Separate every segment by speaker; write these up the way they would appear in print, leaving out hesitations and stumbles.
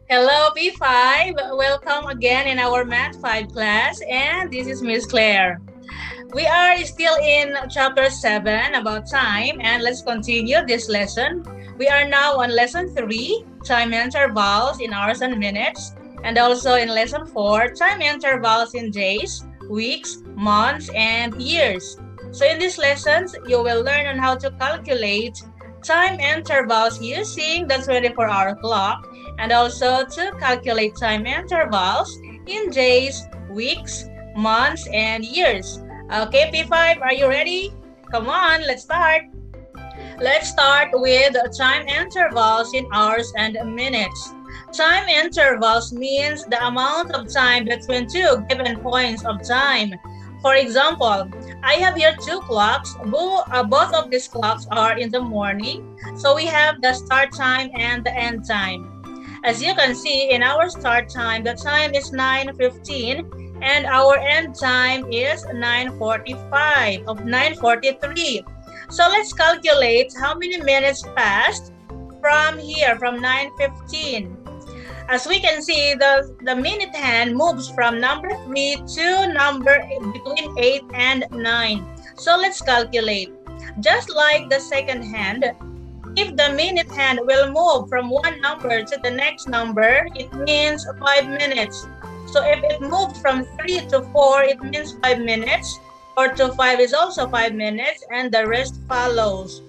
Speaker 1: Hello, P5. Welcome again in our Math 5 class, and this is Miss Claire. We are still in chapter 7 about time, and let's continue this lesson. We are now on lesson 3, time intervals in hours and minutes, and also in lesson 4, time intervals in days, weeks, months, and years. So in these lessons, you will learn on how to calculate time intervals using the 24-hour clock and also to calculate time intervals in days, weeks, months, and years. Okay, P5, are you ready? Come on, let's start. Let's start with time intervals in hours and minutes. Time intervals means the amount of time between two given points of time. For example, I have here two clocks. Both of these clocks are in the morning. So we have the start time and the end time. As you can see, in our start time, the time is 9:15 and our end time is 9:43. So let's calculate how many minutes passed from here, from 9:15. As we can see, the minute hand moves from number 3 to number between 8 and 9. So let's calculate. Just like the second hand, if the minute hand will move from one number to the next number, it means 5 minutes. So if it moves from 3 to 4, it means 5 minutes. 4 to 5 is also 5 minutes, and the rest follows.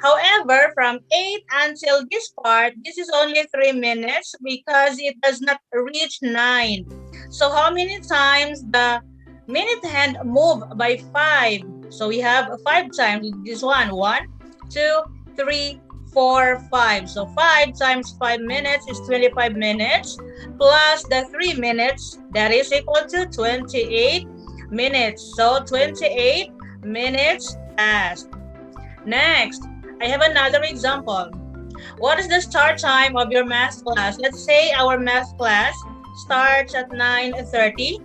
Speaker 1: However, from 8 until this part, this is only 3 minutes because it does not reach 9. So how many times the minute hand move by 5? So we have 5 times this one. 1, 2, 3, 4, 5. So 5 times 5 minutes is 25 minutes plus the 3 minutes, that is equal to 28 minutes. So 28 minutes passed. Next, I have another example. What is the start time of your math class? Let's say our math class starts at 9:30.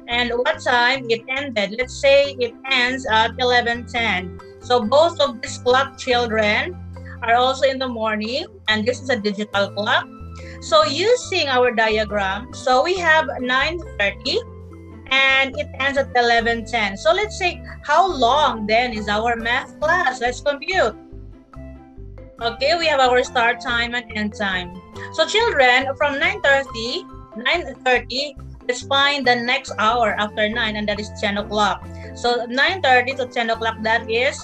Speaker 1: And what time it ended? Let's say it ends at 11:10. So both of these clock children are also in the morning, and this is a digital clock. So using our diagram, so we have 9:30 and it ends at 11:10. So let's say how long then is our math class? Let's compute. Okay, we have our start time and end time. So children, from 9:30, let's find the next hour after 9, and that is 10 o'clock. So 9:30 to 10 o'clock, that is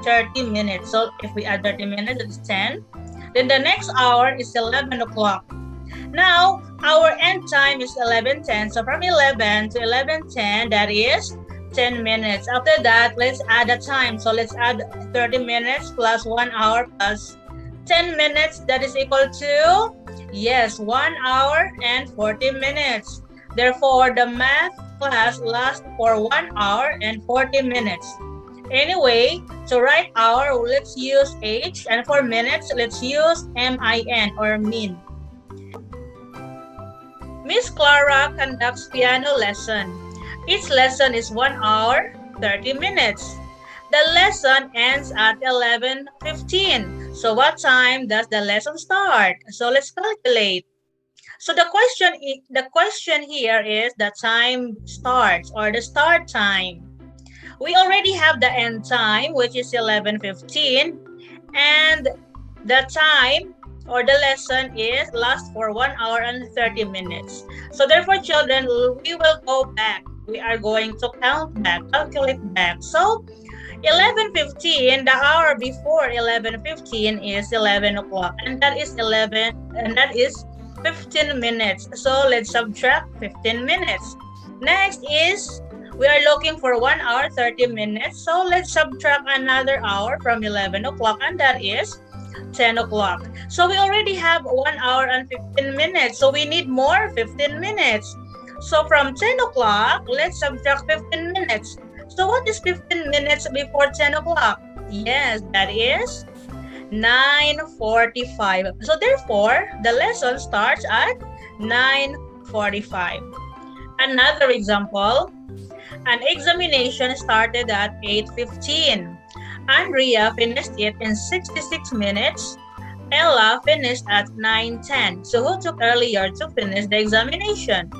Speaker 1: 30 minutes. So if we add 30 minutes, it's 10. Then the next hour is 11 o'clock. Now, our end time is 11:10. So from 11 to 11:10, that is 10 minutes. After that, let's add a time. So let's add 30 minutes plus 1 hour plus 10 minutes. That is equal to, yes, 1 hour and 40 minutes. Therefore, the math class lasts for 1 hour and 40 minutes. Anyway, to write hour, let's use H, and for minutes, let's use MIN or min. Miss Clara conducts piano lesson. Each lesson is 1 hour, 30 minutes. The lesson ends at 11:15. So what time does the lesson start? So let's calculate. So the question here is the time starts or the start time. We already have the end time, which is 11:15, and the time or the lesson is lasts for 1 hour and 30 minutes. So therefore, children, we will go back. We are going to count back, calculate back. So 11:15, the hour before 11:15 is 11 o'clock, and that is 15 minutes. So let's subtract 15 minutes. Next is we are looking for 1 hour 30 minutes. So let's subtract another hour from 11 o'clock, and that is 10 o'clock. So we already have 1 hour and 15 minutes. So we need more 15 minutes. So from 10 o'clock, let's subtract 15 minutes. So what is 15 minutes before 10 o'clock? Yes, that is 9:45. So therefore, the lesson starts at 9:45. Another example, an examination started at 8:15. Andrea finished it in 66 minutes. Ella finished at 9:10. So who took earlier to finish the examination?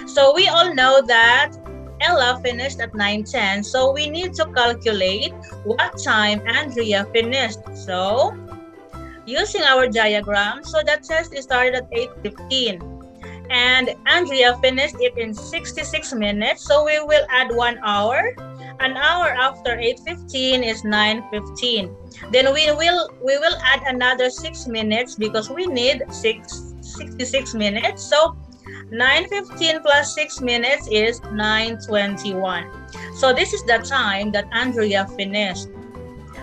Speaker 1: So we all know that Ella finished at 9:10. So we need to calculate what time Andrea finished. So using our diagram, so that test started at 8:15. And Andrea finished it in 66 minutes. So we will add 1 hour. An hour after 8:15 is 9:15. Then we will add another 6 minutes because we need 66 minutes. So 9:15 plus 6 minutes is 9:21. So this is the time that Andrea finished.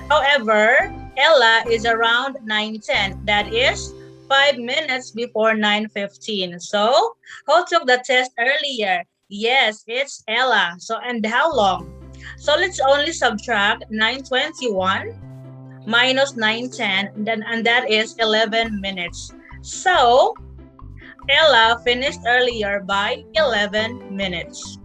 Speaker 1: However, Ella is around 9:10. That is 5 minutes before 9:15. So who took the test earlier? Yes, it's Ella. So and how long? So let's only subtract 9:21 minus 9:10, and that is 11 minutes. So Ella finished earlier by 11 minutes.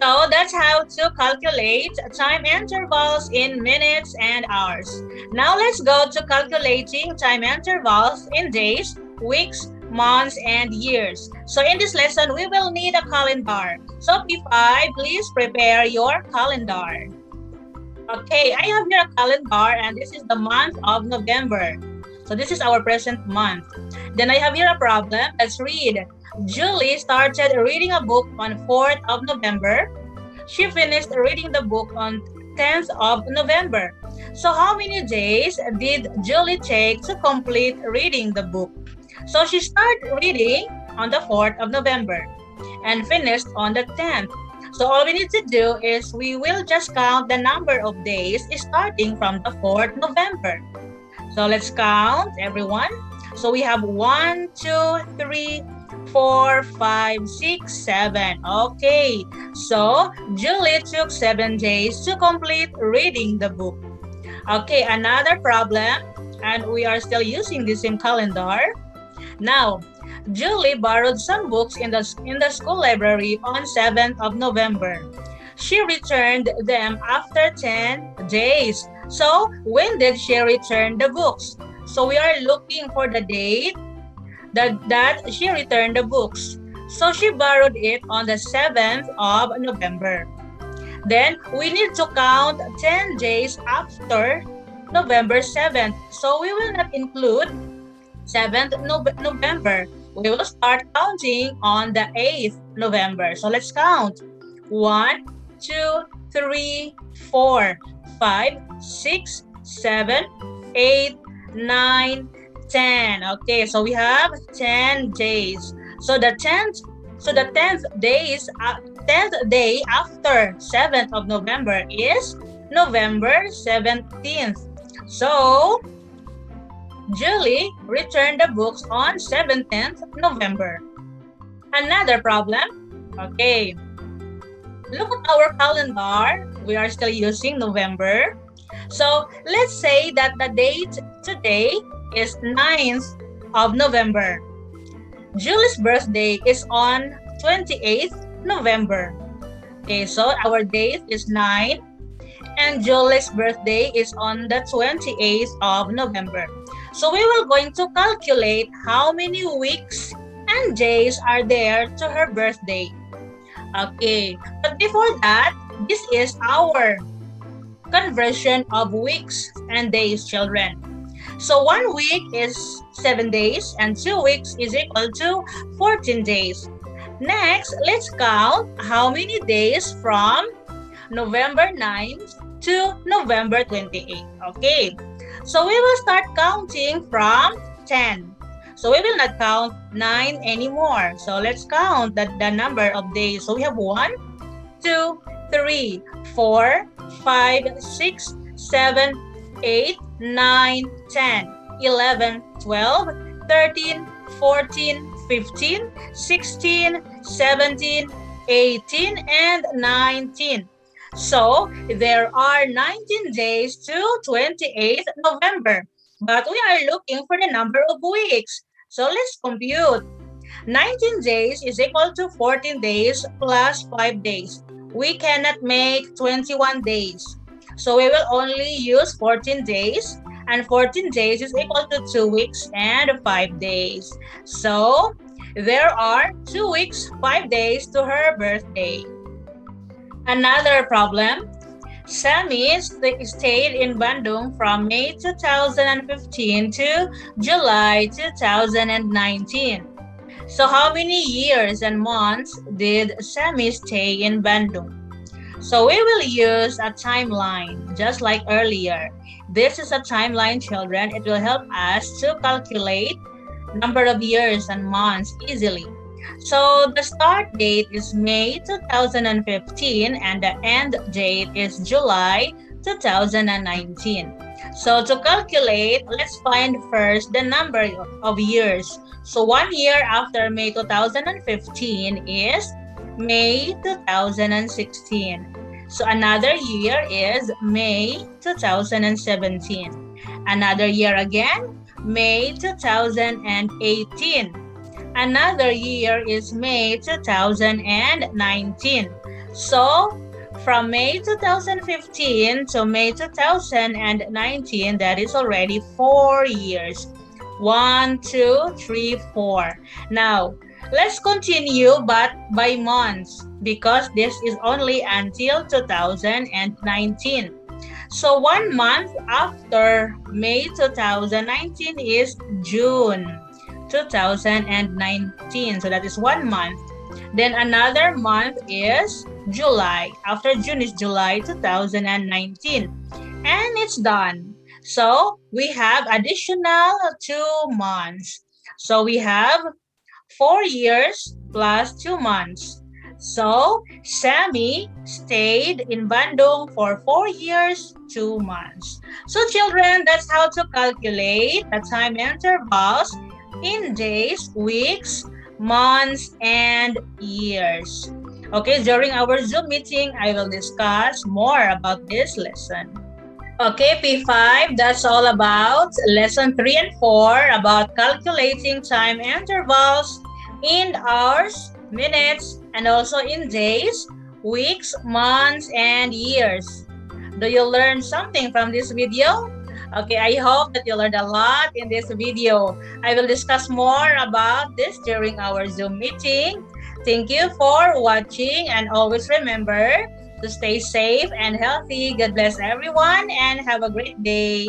Speaker 1: So that's how to calculate time intervals in minutes and hours. Now let's go to calculating time intervals in days, weeks, months, and years. So in this lesson, we will need a calendar. So P5, please prepare your calendar. Okay, I have here a calendar and this is the month of November. So this is our present month. Then I have here a problem. Let's read. Julie started reading a book on 4th of November. She finished reading the book on 10th of November. So how many days did Julie take to complete reading the book? So she started reading on the 4th of November and finished on the 10th. So all we need to do is we will just count the number of days starting from the 4th November. So let's count, everyone. So we have 1, 2, 3, 4, 5, 6, 7. Okay, so Julie took 7 days to complete reading the book. Okay, another problem, and we are still using the same calendar. Now, Julie borrowed some books in the school library on 7th of November. She returned them after 10 days. So, when did she return the books? So, we are looking for the date that she returned the books. So, she borrowed it on the 7th of November. Then, we need to count 10 days after November 7th. So, we will not include 7th November. We will start counting on the 8th November. So, let's count. 1, 2, 3, 4, 5, 6, 7, 8, 9, 10. Okay, so we have 10 days. So the 10th day after 7th of November is November 17th. So Julie returned the books on 17th November. Another problem. Okay. Look at our calendar. We are still using November. So let's say that the date today is 9th of November. Julie's birthday is on 28th November. Okay, so our date is 9 and Julie's birthday is on the 28th of November. So we will going to calculate how many weeks and days are there to her birthday. Okay, but before that, this is our conversion of weeks and days, children. So 1 week is 7 days and 2 weeks is equal to 14 days. Next, let's count how many days from November 9th to November 28th. Okay, so we will start counting from 10. So we will not count 9 anymore. So let's count the number of days. So we have 1, 2, 3, 4, 5, 6, 7, 8, 9, 10, 11, 12, 13, 14, 15, 16, 17, 18, and 19. So there are 19 days to 28th November. But we are looking for the number of weeks. So let's compute. 19 days is equal to 14 days plus 5 days. We cannot make 21 days. So we will only use 14 days. and 14 days is equal to 2 weeks and 5 days. So, there are 2 weeks, 5 days to her birthday. Another problem, Sammy stayed in Bandung from May 2015 to July 2019. So how many years and months did Sammy stay in Bandung? So we will use a timeline just like earlier. This is a timeline, children. It will help us to calculate number of years and months easily. So the start date is May 2015 and the end date is July 2019. So to calculate, let's find first the number of years. So 1 year after May 2015 is May 2016. So another year is May 2017. Another year again, May 2018. Another year is May 2019. So from May 2015 to May 2019, that is already 4 years. 1, 2, 3, 4. Now, let's continue but by months because this is only until 2019. So 1 month after May 2019 is June 2019. So that is 1 month. Then another month is July. After June is July 2019. And it's done. So we have additional 2 months. So we have 4 years plus 2 months. So Sammy stayed in Bandung for 4 years, 2 months. So children, that's how to calculate the time intervals in days, weeks, months, and years. Okay, during our Zoom meeting, I will discuss more about this lesson. Okay, P5, that's all about lesson 3 and 4 about calculating time intervals in hours, minutes, and also in days, weeks, months, and years. Do you learn something from this video? Okay, I hope that you learned a lot in this video. I will discuss more about this during our Zoom meeting. Thank you for watching and always remember to stay safe and healthy. God bless everyone and have a great day.